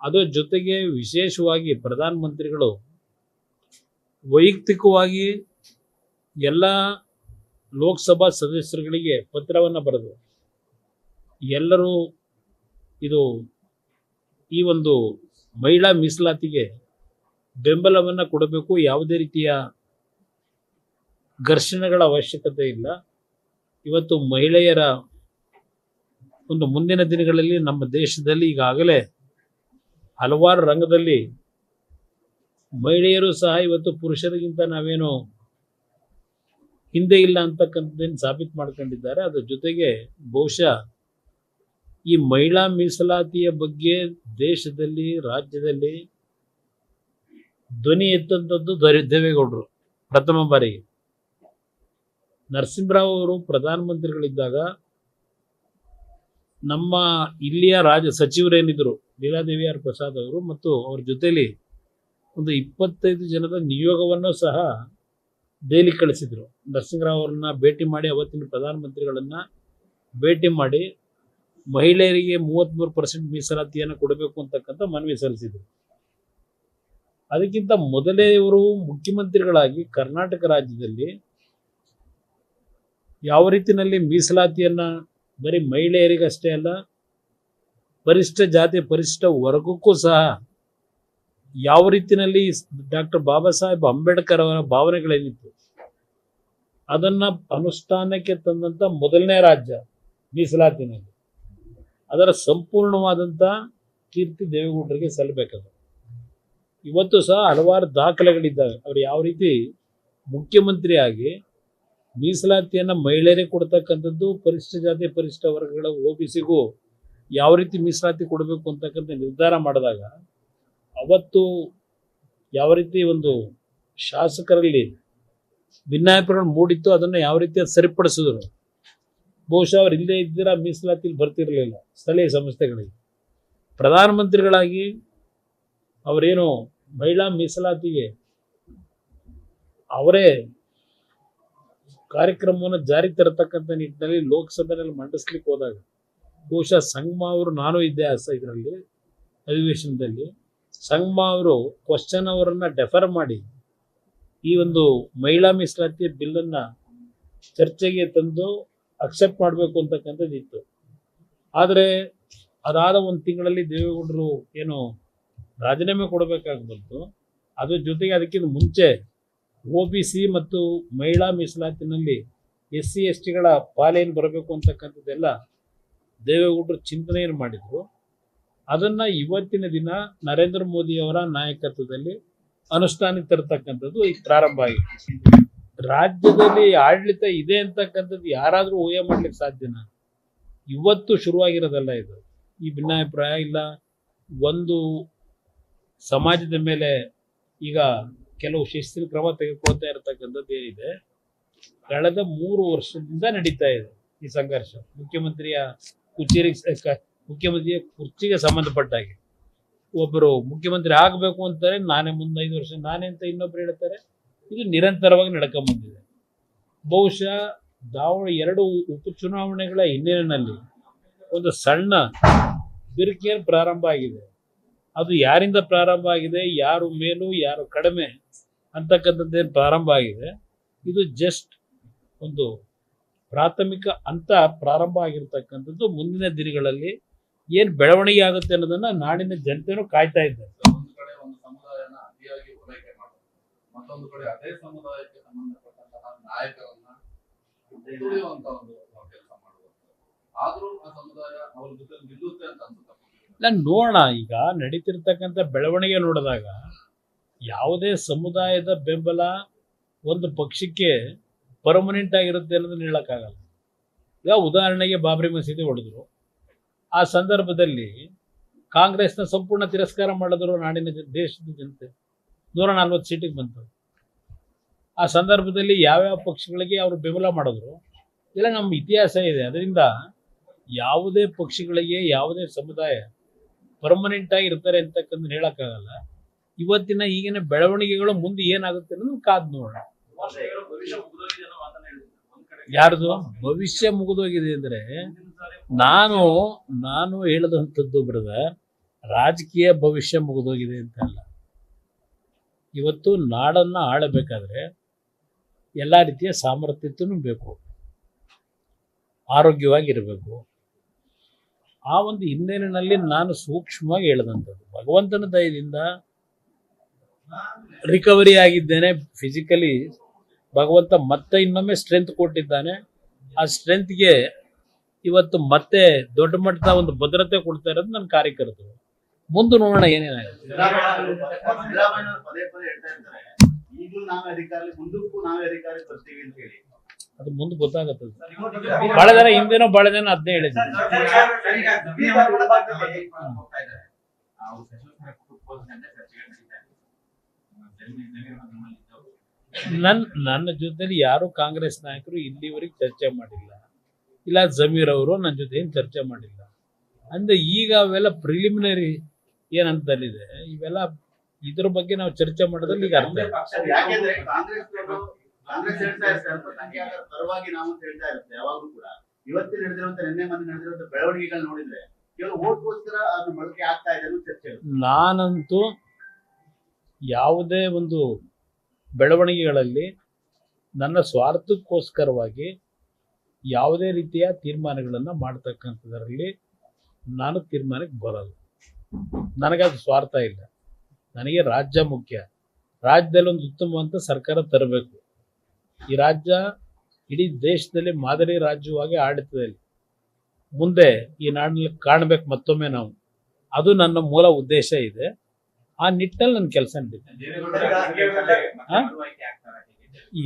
ಅದರ ಜೊತೆಗೆ ವಿಶೇಷವಾಗಿ ಪ್ರಧಾನಮಂತ್ರಿಗಳು ವೈಯಕ್ತಿಕವಾಗಿ ಎಲ್ಲ ಲೋಕಸಭಾ ಸದಸ್ಯರುಗಳಿಗೆ ಪತ್ರವನ್ನು ಬರೆದು ಎಲ್ಲರೂ ಈ ಒಂದು ಮಹಿಳಾ ಮೀಸಲಾತಿಗೆ ಬೆಂಬಲವನ್ನು ಕೊಡಬೇಕು, ಯಾವುದೇ ರೀತಿಯ ಘರ್ಷಣೆಗಳ ಅವಶ್ಯಕತೆ ಇಲ್ಲ. ಇವತ್ತು ಮಹಿಳೆಯರ ಒಂದು ಮುಂದಿನ ದಿನಗಳಲ್ಲಿ ನಮ್ಮ ದೇಶದಲ್ಲಿ ಈಗಾಗಲೇ ಹಲವಾರು ರಂಗದಲ್ಲಿ ಮಹಿಳೆಯರು ಸಹ ಇವತ್ತು ಪುರುಷರಿಗಿಂತ ನಾವೇನು ಹಿಂದೆ ಇಲ್ಲ ಅಂತಕ್ಕಂಥದ್ದನ್ನು ಸಾಬೀತು ಮಾಡ್ಕೊಂಡಿದ್ದಾರೆ. ಅದರ ಜೊತೆಗೆ ಬಹುಶಃ ಈ ಮಹಿಳಾ ಮೀಸಲಾತಿಯ ಬಗ್ಗೆ ದೇಶದಲ್ಲಿ, ರಾಜ್ಯದಲ್ಲಿ ಧ್ವನಿ ಎತ್ತಂಥದ್ದು ದೇವೇಗೌಡರು ಪ್ರಥಮ ಬಾರಿಗೆ. ನರಸಿಂಹರಾವ್ ಅವರು ಪ್ರಧಾನಮಂತ್ರಿಗಳಿದ್ದಾಗ ನಮ್ಮ ಇಲ್ಲಿಯ ರಾಜ್ಯ ಸಚಿವರೇನಿದ್ರು ಲೀಲಾದೇವಿ ಆರ್ ಪ್ರಸಾದ್ ಅವರು ಮತ್ತು ಅವ್ರ ಜೊತೆಲಿ ಒಂದು 25 ಜನದ ನಿಯೋಗವನ್ನು ಸಹ ದೆಹಲಿ ಕಳಿಸಿದ್ರು. ನರಸಿಂಹರಾವ್ ಅವ್ರನ್ನ ಭೇಟಿ ಮಾಡಿ, ಅವತ್ತಿನ ಪ್ರಧಾನಮಂತ್ರಿಗಳನ್ನ ಭೇಟಿ ಮಾಡಿ ಮಹಿಳೆಯರಿಗೆ 33% ಮೀಸಲಾತಿಯನ್ನು ಕೊಡಬೇಕು ಅಂತಕ್ಕಂಥ ಮನವಿ ಸಲ್ಲಿಸಿದರು. ಅದಕ್ಕಿಂತ ಮೊದಲೇ ಇವರು ಮುಖ್ಯಮಂತ್ರಿಗಳಾಗಿ ಕರ್ನಾಟಕ ರಾಜ್ಯದಲ್ಲಿ ಯಾವ ರೀತಿಯಲ್ಲಿ ಮೀಸಲಾತಿಯನ್ನ ಬರೀ ಮಹಿಳೆಯರಿಗಷ್ಟೇ ಅಲ್ಲ, ಪರಿಶಿಷ್ಟ ಜಾತಿ ಪರಿಶಿಷ್ಟ ವರ್ಗಕ್ಕೂ ಸಹ ಯಾವ ರೀತಿಯಲ್ಲಿ ಡಾಕ್ಟರ್ ಬಾಬಾ ಸಾಹೇಬ್ ಅಂಬೇಡ್ಕರ್ ಅವರ ಭಾವನೆಗಳೇನಿತ್ತು ಅದನ್ನ ಅನುಷ್ಠಾನಕ್ಕೆ ತಂದಂತ ಮೊದಲನೇ ರಾಜ್ಯ ಮೀಸಲಾತಿನಲ್ಲಿ. ಅದರ ಸಂಪೂರ್ಣವಾದಂಥ ಕೀರ್ತಿ ದೇವೇಗೌಡರಿಗೆ ಸಲ್ಲಬೇಕಾದ. ಇವತ್ತು ಸಹ ಹಲವಾರು ದಾಖಲೆಗಳಿದ್ದಾವೆ. ಅವರು ಯಾವ ರೀತಿ ಮುಖ್ಯಮಂತ್ರಿಯಾಗಿ ಮೀಸಲಾತಿಯನ್ನು ಮಹಿಳೆಯರಿಗೆ ಕೊಡ್ತಕ್ಕಂಥದ್ದು, ಪರಿಶಿಷ್ಟ ಜಾತಿ ಪರಿಶಿಷ್ಟ ವರ್ಗಗಳ OBCಗೂ ಯಾವ ರೀತಿ ಮೀಸಲಾತಿ ಕೊಡಬೇಕು ಅಂತಕ್ಕಂಥ ನಿರ್ಧಾರ ಮಾಡಿದಾಗ ಅವತ್ತು ಯಾವ ರೀತಿ ಒಂದು ಶಾಸಕರಲ್ಲಿ ಭಿನ್ನಾಭಿಪ್ರಾಯಗಳು ಮೂಡಿತ್ತು, ಅದನ್ನು ಯಾವ ರೀತಿ ಸರಿಪಡಿಸಿದ್ರು. ಬಹುಶಃ ಅವ್ರು ಇಲ್ಲದೆ ಇದ್ದೀರಾ ಮೀಸಲಾತಿ ಬರ್ತಿರಲಿಲ್ಲ ಸ್ಥಳೀಯ ಸಂಸ್ಥೆಗಳಿಗೆ. ಪ್ರಧಾನಮಂತ್ರಿಗಳಾಗಿ ಅವರೇನು ಮಹಿಳಾ ಮೀಸಲಾತಿಗೆ ಅವರೇ ಕಾರ್ಯಕ್ರಮವನ್ನು ಜಾರಿಗೆ ತರತಕ್ಕಂಥ ನಿಟ್ಟಿನಲ್ಲಿ ಲೋಕಸಭೆಯಲ್ಲಿ ಮಂಡಿಸ್ಲಿಕ್ಕೆ ಹೋದಾಗ ಬಹುಶಃ ಸಂಗಮ ಅವರು, ನಾನು ಇದ್ದೆ ಇದರಲ್ಲಿ ಅಧಿವೇಶನದಲ್ಲಿ, ಸಂಗಮ ಅವರು ಕ್ವಶನ್ ಅವರನ್ನ ಡೆಫರ್ ಮಾಡಿ ಈ ಒಂದು ಮಹಿಳಾ ಮೀಸಲಾತಿಯ ಬಿಲ್ಲನ್ನು ಚರ್ಚೆಗೆ ತಂದು ಅಕ್ಸೆಪ್ಟ್ ಮಾಡಬೇಕು ಅಂತಕ್ಕಂಥದ್ದು ಇತ್ತು. ಆದರೆ ಅದಾದ ಒಂದು ತಿಂಗಳಲ್ಲಿ ದೇವೇಗೌಡರು ಏನು ರಾಜೀನಾಮೆ ಕೊಡಬೇಕಾಗಿ ಬಂತು. ಅದ್ರ ಜೊತೆಗೆ ಅದಕ್ಕಿಂತ ಮುಂಚೆ OBC ಮತ್ತು ಮಹಿಳಾ ಮೀಸಲಾತಿನಲ್ಲಿ SC STಗಳ ಪಾಲೇನು ಬರಬೇಕು ಅಂತಕ್ಕಂಥದ್ದೆಲ್ಲ ದೇವೇಗೌಡರು ಚಿಂತನೆಯನ್ನು ಮಾಡಿದರು. ಅದನ್ನು ಇವತ್ತಿನ ದಿನ ನರೇಂದ್ರ ಮೋದಿ ಅವರ ನಾಯಕತ್ವದಲ್ಲಿ ಅನುಷ್ಠಾನಕ್ಕೆ ತರತಕ್ಕಂಥದ್ದು ಈಗ ಪ್ರಾರಂಭ ಆಗಿದೆ. ರಾಜ್ಯದಲ್ಲಿ ಆಡಳಿತ ಇದೆ ಅಂತಕ್ಕಂಥದ್ದು ಯಾರಾದರೂ ಊಹೆ ಮಾಡ್ಲಿಕ್ಕೆ ಸಾಧ್ಯನಾ? ಇವತ್ತು ಶುರುವಾಗಿರೋದಲ್ಲ ಇದು. ಈ ಭಿನ್ನಾಭಿಪ್ರಾಯ ಇಲ್ಲ. ಒಂದು ಸಮಾಜದ ಮೇಲೆ ಈಗ ಕೆಲವು ಶಿಸ್ತಿನ ಕ್ರಮ ತೆಗೆದುಕೊಳ್ತಾ ಇರತಕ್ಕಂಥದ್ದು ಏನಿದೆ, ಕಳೆದ 3 ವರ್ಷದಿಂದ ನಡೀತಾ ಇದೆ ಈ ಸಂಘರ್ಷ. ಮುಖ್ಯಮಂತ್ರಿಯ ಕುರ್ಚಿಗೆ ಸಂಬಂಧಪಟ್ಟ ಹಾಗೆ ಒಬ್ಬರು ಮುಖ್ಯಮಂತ್ರಿ ಆಗಬೇಕು ಅಂತಾರೆ, ನಾನೇ ಮುಂದೆ 5 ವರ್ಷ ನಾನೇ ಅಂತ ಇನ್ನೊಬ್ರು ಹೇಳ್ತಾರೆ. ಇದು ನಿರಂತರವಾಗಿ ನಡ್ಕೊಂಬಂದಿದೆ. ಬಹುಶಃ 2 ಉಪಚುನಾವಣೆಗಳ ಹಿನ್ನೆಲೆಯಲ್ಲಿ ಒಂದು ಸಣ್ಣ ಬಿರುಕೇನು ಪ್ರಾರಂಭ ಆಗಿದೆ. ಅದು ಯಾರಿಂದ ಪ್ರಾರಂಭ ಆಗಿದೆ, ಯಾರು ಮೇಲು ಯಾರು ಕಡಿಮೆ ಅಂತಕ್ಕಂಥದ್ದೇನು ಪ್ರಾರಂಭ ಆಗಿದೆ. ಇದು ಜಸ್ಟ್ ಒಂದು ಪ್ರಾಥಮಿಕ ಹಂತ ಪ್ರಾರಂಭ ಆಗಿರ್ತಕ್ಕಂಥದ್ದು. ಮುಂದಿನ ದಿನಗಳಲ್ಲಿ ಏನು ಬೆಳವಣಿಗೆ ಆಗುತ್ತೆ ಅನ್ನೋದನ್ನ ನಾಡಿನ ಜನತೆನೂ ಕಾಯ್ತಾ ಇದ್ದಾರೆ. ಒಂದು ಕಡೆ ಒಂದು ಸಮುದಾಯನ ಅತಿಯಾಗಿ ಓಲೈಕೆ ಮಾಡೋದು, ಮತ್ತೊಂದು ಕಡೆ ಅದೇ ಸಮುದಾಯಕ್ಕೆ ಸಂಬಂಧಪಟ್ಟಂತಹ ನಾಯಕರನ್ನ ತುಳಿಯುವಂತ ಒಂದು ಕೆಲಸ ಮಾಡುವಂಥದ್ದು. ಆದ್ರೂ ಆ ಸಮುದಾಯ ಅವ್ರ ಜೊತೆ ನಿಲ್ಲುತ್ತೆ ಅಂತ ಅನ್ಸುತ್ತೆ. ನಾನು ನೋಡೋಣ, ಈಗ ನಡೀತಿರ್ತಕ್ಕಂಥ ಬೆಳವಣಿಗೆ ನೋಡಿದಾಗ ಯಾವುದೇ ಸಮುದಾಯದ ಬೆಂಬಲ ಒಂದು ಪಕ್ಷಕ್ಕೆ ಪರ್ಮನೆಂಟ್ ಆಗಿರುತ್ತೆ ಅನ್ನೋದನ್ನ ಹೇಳೋಕ್ಕಾಗಲ್ಲ. ಈಗ ಉದಾಹರಣೆಗೆ ಬಾಬ್ರಿ ಮಸೀದಿ ಹೊಡೆದ್ರು, ಆ ಸಂದರ್ಭದಲ್ಲಿ ಕಾಂಗ್ರೆಸ್ನ ಸಂಪೂರ್ಣ ತಿರಸ್ಕಾರ ಮಾಡಿದ್ರು ನಾಡಿನ ದೇಶದ ಜನತೆ. 140 ಸೀಟಿಗೆ ಬಂತು. ಆ ಸಂದರ್ಭದಲ್ಲಿ ಯಾವ್ಯಾವ ಪಕ್ಷಗಳಿಗೆ ಅವರು ಬೆಂಬಲ ಮಾಡಿದ್ರು ಇಲ್ಲ ನಮ್ಮ ಇತಿಹಾಸ ಇದೆ. ಅದರಿಂದ ಯಾವುದೇ ಪಕ್ಷಗಳಿಗೆ ಯಾವುದೇ ಸಮುದಾಯ ಪರ್ಮನೆಂಟ್ ಆಗಿ ಇರ್ತಾರೆ ಅಂತಕ್ಕಂಥ ಹೇಳಕ್ಕಾಗಲ್ಲ. ಇವತ್ತಿನ ಈಗಿನ ಬೆಳವಣಿಗೆಗಳು ಮುಂದೆ ಏನಾಗುತ್ತೆ ಅನ್ನೋದು ಕಾದ್ ನೋಡೋಣ. ಯಾರ್ದು ಭವಿಷ್ಯ ಮುಗಿದೋಗಿದೆ ಅಂದ್ರೆ ನಾನು ಹೇಳದಂಥದ್ದು ಬ್ರದರ್, ರಾಜಕೀಯ ಭವಿಷ್ಯ ಮುಗಿದೋಗಿದೆ ಅಂತ ಅಲ್ಲ. ಇವತ್ತು ನಾಡನ್ನು ಆಳಬೇಕಾದ್ರೆ ಎಲ್ಲ ರೀತಿಯ ಸಾಮರ್ಥ್ಯತೆಯೂ ಬೇಕು, ಆರೋಗ್ಯವಾಗಿರಬೇಕು. ಆ ಒಂದು ಹಿನ್ನೆಲೆಯಲ್ಲಿ ನಾನು ಸೂಕ್ಷ್ಮವಾಗಿ ಹೇಳಿದಂಥದ್ದು, ಭಗವಂತನ ದಯದಿಂದ ರಿಕವರಿ ಆಗಿದ್ದೇನೆ ಫಿಸಿಕಲಿ. ಭಗವಂತ ಮತ್ತೆ ಇನ್ನೊಮ್ಮೆ ಸ್ಟ್ರೆಂತ್ ಕೊಟ್ಟಿದ್ದಾನೆ. ಆ ಸ್ಟ್ರೆಂತ್ಗೆ ಇವತ್ತು ಮತ್ತೆ ದೊಡ್ಡ ಮಟ್ಟದ ಒಂದು ಭದ್ರತೆ ಕೊಡ್ತಾ ಇರೋದು ನನ್ನ ಕಾರ್ಯಕರ್ತರು. ಮುಂದೆ ನೋಡೋಣ ಏನೇನಾಗುತ್ತೆ. ಸಿದ್ದರಾಮಯ್ಯನವರು ಪದೇ ಪದೇ ಹೇಳ್ತಾ ಇರ್ತಾರೆ, ಈಗಲೂ ನಾವೇ ಅಧಿಕಾರಿ, ಮುಂದಕ್ಕೂ ನಾವೇ ಅಧಿಕಾರಿ ಬರ್ತೀವಿ ಅಂತ ಹೇಳಿ. ಅದು ಮುಂದೆ ಗೊತ್ತಾಗುತ್ತದೆ. ಬಹಳ ಜನ ಹಿಂದೇನೋ ಬಹಳ ಜನ ಅದನ್ನೇ ಹೇಳಿದ್ರು. ನನ್ನ ಜೊತೆಲಿ ಯಾರು ಕಾಂಗ್ರೆಸ್ ನಾಯಕರು ಇಲ್ಲಿವರೆಗೆ ಚರ್ಚೆ ಮಾಡಿಲ್ಲ, ಇಲ್ಲ ಜಮೀರ್ ಅವರು ನನ್ನ ಜೊತೆ ಏನು ಚರ್ಚೆ ಮಾಡಿಲ್ಲ. ಅಂದ್ರೆ ಈಗ ಅವೆಲ್ಲ ಪ್ರಿಲಿಮಿನರಿ ಏನಂತಲ್ಲಿದೆ, ಇವೆಲ್ಲ ಇದ್ರ ಬಗ್ಗೆ ನಾವು ಚರ್ಚೆ ಮಾಡೋದ್ರಲ್ಲಿ ಈಗ ಅರ್ಥ. ಯಾಕೆಂದ್ರೆ ಕಾಂಗ್ರೆಸ್ ಹೇಳ್ತಾ ಇರುತ್ತೆ ಅಲ್ಪಸಂಖ್ಯಾತರ ಪರವಾಗಿ ನಾವು ಅಂತ ಹೇಳ್ತಾ ಇರುತ್ತೆ ಯಾವಾಗಲೂ ಕೂಡ. ಇವತ್ತಿನ ನಡೆದಿರುವಂತ ನಿನ್ನೆ ಮೊನ್ನೆ ನಡೆದಿರುವಂತ ಬೆಳವಣಿಗೆಗಳು ನೋಡಿದ್ರೆ ಕೇವಲ ಓಟ್ಗೋಸ್ಕರ ಅದು ಬಳಕೆ ಆಗ್ತಾ ಇದೆ ಅನ್ನೋ ಚರ್ಚೆ. ನಾನಂತೂ ಯಾವುದೇ ಒಂದು ಬೆಳವಣಿಗೆಗಳಲ್ಲಿ ನನ್ನ ಸ್ವಾರ್ಥಕ್ಕೋಸ್ಕರವಾಗಿ ಯಾವುದೇ ರೀತಿಯ ತೀರ್ಮಾನಗಳನ್ನು ಮಾಡ್ತಕ್ಕಂಥದ್ರಲ್ಲಿ ನಾನು ತೀರ್ಮಾನಕ್ಕೆ ಬರಲ್ಲ. ನನಗದು ಸ್ವಾರ್ಥ ಇಲ್ಲ. ನನಗೆ ರಾಜ್ಯ ಮುಖ್ಯ. ರಾಜ್ಯದಲ್ಲಿ ಒಂದು ಉತ್ತಮವಂತ ಸರ್ಕಾರ ತರಬೇಕು. ಈ ರಾಜ್ಯ ಇಡೀ ದೇಶದಲ್ಲಿ ಮಾದರಿ ರಾಜ್ಯವಾಗಿ ಆಡಳಿತದಲ್ಲಿ ಮುಂದೆ ಈ ನಾಡಿನಲ್ಲಿ ಕಾಣಬೇಕು ಮತ್ತೊಮ್ಮೆ ನಾವು. ಅದು ನನ್ನ ಮೂಲ ಉದ್ದೇಶ ಇದೆ. ಆ ನಿಟ್ಟಲ್ಲಿ ನನ್ನ ಕೆಲಸ ನಡೀತದೆ.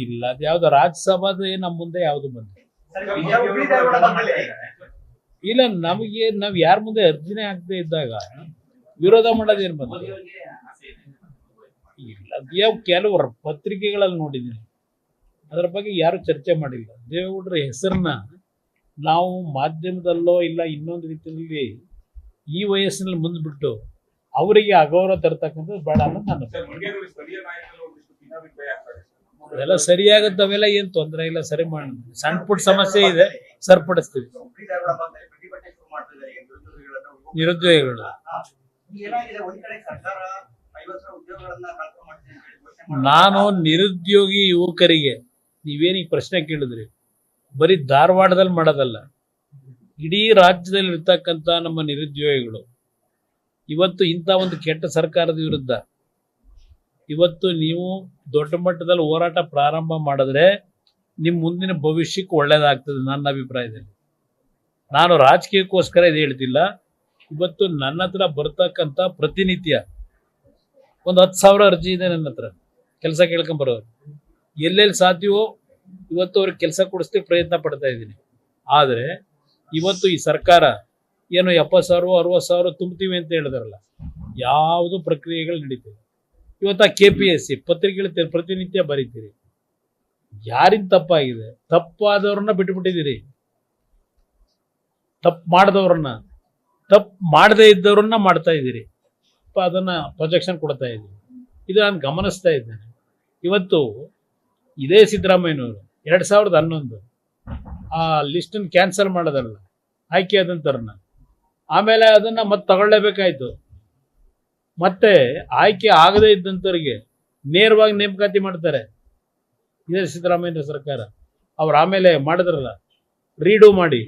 ಇಲ್ಲ, ಅದು ಯಾವ್ದು ರಾಜ್ಯಸಭಾದ ನಮ್ಮ ಮುಂದೆ ಯಾವುದು ಬಂದಿಲ್ಲ. ಇಲ್ಲ, ನಮಗೆ ನಾವ್ ಯಾರ ಮುಂದೆ ಅರ್ಜಿನೇ ಆಗದೆ ಇದ್ದಾಗ ವಿರೋಧ ಮಾಡೋದೇನು ಬಂದ ಇಲ್ಲ. ಕೆಲವು ಪತ್ರಿಕೆಗಳಲ್ಲಿ ನೋಡಿದ್ದೀನಿ, ಅದರ ಬಗ್ಗೆ ಯಾರು ಚರ್ಚೆ ಮಾಡಿಲ್ಲ. ದೇವೇಗೌಡರ ಹೆಸರನ್ನ ನಾವು ಮಾಧ್ಯಮದಲ್ಲೋ ಇಲ್ಲ ಇನ್ನೊಂದು ರೀತಿಯಲ್ಲಿ ಈ ವಯಸ್ಸಿನಲ್ಲಿ ಮುಂದ್ಬಿಟ್ಟು ಅವರಿಗೆ ಅಗೌರವ ತರ್ತಕ್ಕಂಥದ್ದು ಬೇಡ ಅನ್ನೋದು ನನ್ನ. ಅದೆಲ್ಲ ಸರಿಯಾಗತ್ತೆ, ಅವೆಲ್ಲ ಏನ್ ತೊಂದರೆ ಇಲ್ಲ, ಸರಿ ಮಾಡಿ. ಸಣ್ಣ ಪುಟ್ಟ ಸಮಸ್ಯೆ ಇದೆ, ಸರಿಪಡಿಸ್ತೀವಿ. ನಿರುದ್ಯೋಗಿಗಳು ನಾನು ನಿರುದ್ಯೋಗಿ ಯುವಕರಿಗೆ ನೀವೇನೀಗ ಪ್ರಶ್ನೆ ಕೇಳಿದ್ರಿ, ಬರೀ ಧಾರವಾಡದಲ್ಲಿ ಮಾಡೋದಲ್ಲ, ಇಡೀ ರಾಜ್ಯದಲ್ಲಿ ಇರ್ತಕ್ಕಂಥ ನಮ್ಮ ನಿರುದ್ಯೋಗಿಗಳು ಇವತ್ತು ಇಂಥ ಒಂದು ಕೆಟ್ಟ ಸರ್ಕಾರದ ವಿರುದ್ಧ ಇವತ್ತು ನೀವು ದೊಡ್ಡ ಮಟ್ಟದಲ್ಲಿ ಹೋರಾಟ ಪ್ರಾರಂಭ ಮಾಡಿದ್ರೆ ನಿಮ್ಮ ಮುಂದಿನ ಭವಿಷ್ಯಕ್ಕೆ ಒಳ್ಳೇದಾಗ್ತದೆ ನನ್ನ ಅಭಿಪ್ರಾಯದಲ್ಲಿ. ನಾನು ರಾಜಕೀಯಕ್ಕೋಸ್ಕರ ಇದು ಹೇಳ್ತಿಲ್ಲ. ಇವತ್ತು ನನ್ನ ಹತ್ರ ಬರ್ತಕ್ಕಂಥ ಪ್ರತಿನಿತ್ಯ ಒಂದು 10,000 ಅರ್ಜಿ ಇದೆ ನನ್ನ ಹತ್ರ ಕೆಲಸ ಕೇಳ್ಕೊಂಬರೋರು. ಎಲ್ಲೆಲ್ಲಿ ಸಾಧ್ಯವೋ ಇವತ್ತು ಅವ್ರಿಗೆ ಕೆಲಸ ಕೊಡಿಸ್ಲಿಕ್ಕೆ ಪ್ರಯತ್ನ ಪಡ್ತಾ ಇದ್ದೀನಿ. ಆದರೆ ಇವತ್ತು ಈ ಸರ್ಕಾರ ಏನು 70,000 60,000 ತುಂಬ್ತೀವಿ ಅಂತ ಹೇಳಿದಾರಲ್ಲ, ಯಾವುದು ಪ್ರಕ್ರಿಯೆಗಳು ನಡೀತಿದೆ. ಇವತ್ತು ಆ KPSC ಪತ್ರಿಕೆಗಳು ಪ್ರತಿನಿತ್ಯ ಬರೀತೀರಿ. ಯಾರಿಂದ ತಪ್ಪಾಗಿದೆ? ತಪ್ಪಾದವ್ರನ್ನ ಬಿಟ್ಟುಬಿಟ್ಟಿದ್ದೀರಿ. ತಪ್ಪು ಮಾಡಿದವ್ರನ್ನ, ತಪ್ಪು ಮಾಡದೇ ಇದ್ದವ್ರನ್ನ ಮಾಡ್ತಾ ಇದ್ದೀರಿ. ಅದನ್ನ ಪ್ರೊಜೆಕ್ಷನ್ ಕೊಡ್ತಾ ಇದ್ದೀವಿ. ಇದು ನಾನು ಗಮನಿಸ್ತಾ ಇದ್ದೇನೆ. ಇವತ್ತು ಇದೇ ಸಿದ್ದರಾಮಯ್ಯನವರು 2011 ಆ ಲಿಸ್ಟನ್ನು ಕ್ಯಾನ್ಸಲ್ ಮಾಡೋದಲ್ಲ, ಆಯ್ಕೆ ಆದಂಥವ್ರನ್ನ ಆಮೇಲೆ ಅದನ್ನ ಮತ್ತೆ ತಗೊಳ್ಳೇಬೇಕಾಯ್ತು. ಮತ್ತೆ ಆಯ್ಕೆ ಆಗದೇ ಇದ್ದಂಥವ್ರಿಗೆ ನೇರವಾಗಿ ನೇಮಕಾತಿ ಮಾಡ್ತಾರೆ ಇದೇ ಸಿದ್ದರಾಮಯ್ಯ ಸರ್ಕಾರ. ಅವ್ರು ಆಮೇಲೆ ಮಾಡಿದ್ರಲ್ಲ ರೀಡು ಮಾಡಿ,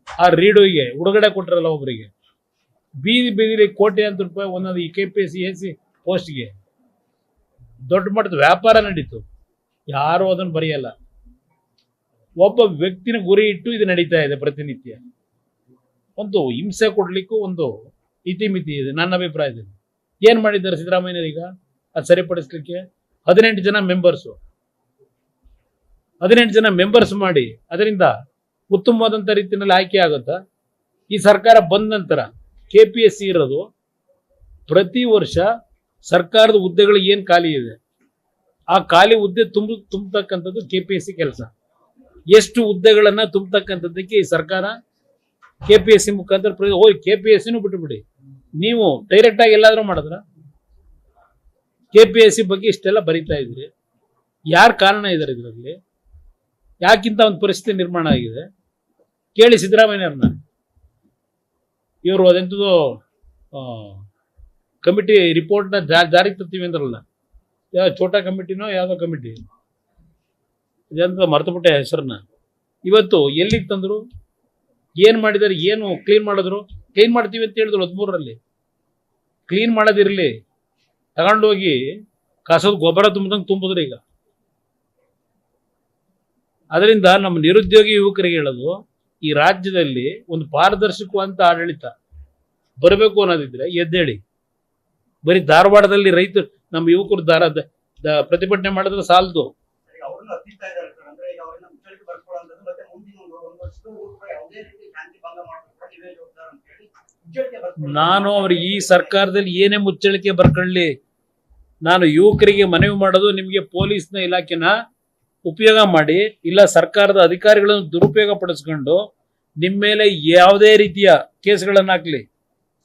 ಆ ರೀಡುಗೆ ಉಡುಗಡೆ ಕೊಟ್ಟರಲ್ಲ ಒಬ್ಬರಿಗೆ, ಬೀದಿ ಬೀದಿಲಿ ಕೋಟ್ಯಾಂತರ ರೂಪಾಯಿ ಒಂದೊಂದು ಈ KPSC AC ಪೋಸ್ಟ್ಗೆ ದೊಡ್ಡ ಮಟ್ಟದ ವ್ಯಾಪಾರ ನಡೀತು. ಯಾರು ಅದನ್ನು ಬರೆಯಲ್ಲ. ಒಬ್ಬ ವ್ಯಕ್ತಿನ ಗುರಿ ಇಟ್ಟು ಇದು ನಡೀತಾ ಇದೆ ಪ್ರತಿನಿತ್ಯ. ಒಂದು ಹಿಂಸೆ ಕೊಡ್ಲಿಕ್ಕೂ ಒಂದು ಇತಿಮಿತಿ ಇದೆ ನನ್ನ ಅಭಿಪ್ರಾಯದಲ್ಲಿ. ಏನ್ ಮಾಡಿದ್ದಾರೆ ಸಿದ್ದರಾಮಯ್ಯನವರೀಗ ಅದು ಸರಿಪಡಿಸ್ಲಿಕ್ಕೆ? 18 ಜನ ಮೆಂಬರ್ಸು, 18 ಜನ ಮೆಂಬರ್ಸ್ ಮಾಡಿ ಅದರಿಂದ ಉತ್ತಮವಾದಂಥ ರೀತಿಯಲ್ಲಿ ಆಯ್ಕೆ ಆಗುತ್ತಾ? ಈ ಸರ್ಕಾರ ಬಂದ ನಂತರ KPSC ಇರೋದು ಪ್ರತಿ ವರ್ಷ ಸರ್ಕಾರದ ಹುದ್ದೆಗಳು ಏನು ಖಾಲಿ ಇದೆ ಆ ಖಾಲಿ ಹುದ್ದೆ ತುಂಬತಕ್ಕಂಥದ್ದು KPSC ಕೆಲಸ. ಎಷ್ಟು ಹುದ್ದೆಗಳನ್ನ ತುಂಬತಕ್ಕಂಥದ್ದಕ್ಕೆ ಈ ಸರ್ಕಾರ KPSC ಮುಖಾಂತರ KPSCನೂ ಬಿಟ್ಟುಬಿಡಿ, ನೀವು ಡೈರೆಕ್ಟ್ ಆಗಿ ಎಲ್ಲಾದ್ರೂ ಮಾಡಿದ್ರ? KPSC ಬಗ್ಗೆ ಇಷ್ಟೆಲ್ಲ ಬರೀತಾ ಇದ್ರಿ, ಯಾರು ಕಾರಣ ಇದ್ದಾರೆ ಇದರಲ್ಲಿ? ಯಾಕಿಂತ ಒಂದು ಪರಿಸ್ಥಿತಿ ನಿರ್ಮಾಣ ಆಗಿದೆ? ಕೇಳಿ ಸಿದ್ದರಾಮಯ್ಯವ್ರನ್ನ. ಇವರು ಅದೆಂಥದ್ದು ಕಮಿಟಿ ರಿಪೋರ್ಟ್ನ ಜಾರಿಗೆ ತರ್ತೀವಿ ಅಂದ್ರಲ್ಲ, ಯಾವ ಛೋಟಾ ಕಮಿಟಿನೋ ಯಾವುದೋ ಕಮಿಟಿ ಇದಂತ ಮರ್ತುಬಿಟ್ಟೆ ಹೆಸರನ್ನ. ಇವತ್ತು ಎಲ್ಲಿಗೆ ತಂದರು, ಏನು ಮಾಡಿದಾರೆ, ಏನು ಕ್ಲೀನ್ ಮಾಡಿದ್ರು? ಕ್ಲೀನ್ ಮಾಡ್ತೀವಿ ಅಂತ ಹೇಳಿದ್ರು 13ರಲ್ಲಿ. ಕ್ಲೀನ್ ಮಾಡೋದಿರಲಿ, ತಗೊಂಡೋಗಿ ಕಸದ ಗೊಬ್ಬರ ತುಂಬಿದಂಗೆ ತುಂಬಿದ್ರು ಈಗ. ಅದರಿಂದ ನಮ್ಮ ನಿರುದ್ಯೋಗಿ ಯುವಕರಿಗೆ ಹೇಳೋದು, ಈ ರಾಜ್ಯದಲ್ಲಿ ಒಂದು ಪಾರದರ್ಶಕವಂತ ಆಡಳಿತ ಬರಬೇಕು ಅನ್ನೋದಿದ್ರೆ ಎದ್ದೇಳಿ. ಬರೀ ಧಾರವಾಡದಲ್ಲಿ ರೈತರು ನಮ್ಮ ಯುವಕರು ಪ್ರತಿಭಟನೆ ಮಾಡಿದ್ರೆ ಸಾಲದು. ಅವ್ರನ್ನ ಹತ್ತಿಸ್ತಾ ಇದ್ದಾರೆ ಸರ್. ಅಂದ್ರೆ ಈಗ ಅವ್ರನ್ನ ಮುಚ್ಚಳಿಕೆ ಬರ್ಕೊಳ್ಳೋದು ಮತ್ತೆ ಮುಂದಿನ ಒಂದು ವರ್ಷದವರೆಗೂ ಕೂಡ ಯಾವುದೇ ರೀತಿ ಶಾಂತಿ ಭಂಗ ಮಾಡೋದು ನೀವೇ ಜವಾಬ್ದಾರ ಅಂತ ಹೇಳಿ ಮುಚ್ಚಳಿಕೆ ಬರ್ಕೊಳ್ಳೋದು. ನಾನು ಅವ್ರಿಗೆ ಈ ಸರ್ಕಾರದಲ್ಲಿ ಏನೇ ಮುಚ್ಚಳಿಕೆ ಬರ್ಕೊಳ್ಳಿ, ನಾನು ಯುವಕರಿಗೆ ಮನವಿ ಮಾಡೋದು, ನಿಮಗೆ ಪೊಲೀಸ್ನ ಇಲಾಖೆನ ಉಪಯೋಗ ಮಾಡಿ, ಇಲ್ಲ ಸರ್ಕಾರದ ಅಧಿಕಾರಿಗಳನ್ನು ದುರುಪಯೋಗ ಪಡಿಸ್ಕೊಂಡು ನಿಮ್ಮ ಮೇಲೆ ಯಾವುದೇ ರೀತಿಯ ಕೇಸ್ಗಳನ್ನು ಹಾಕ್ಲಿ,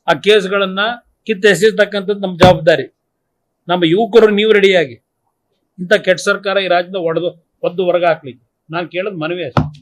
ಆ ಕೇಸ್ಗಳನ್ನ ಕಿತ್ತೆಸೆತಕ್ಕಂಥದ್ದು ನಮ್ಮ ಜವಾಬ್ದಾರಿ. ನಮ್ಮ ಯುವಕರು ನೀವು ರೆಡಿಯಾಗಿ ಇಂಥ ಕೆಟ್ಟ ಸರ್ಕಾರ ಈ ರಾಜ್ಯದ ಒದ್ದು ಹೊರಗೆ ಹಾಕ್ಲಿಕ್ಕೆ ನಾನು ಕೇಳೋದು ಮನವಿ ಅಷ್ಟೇ.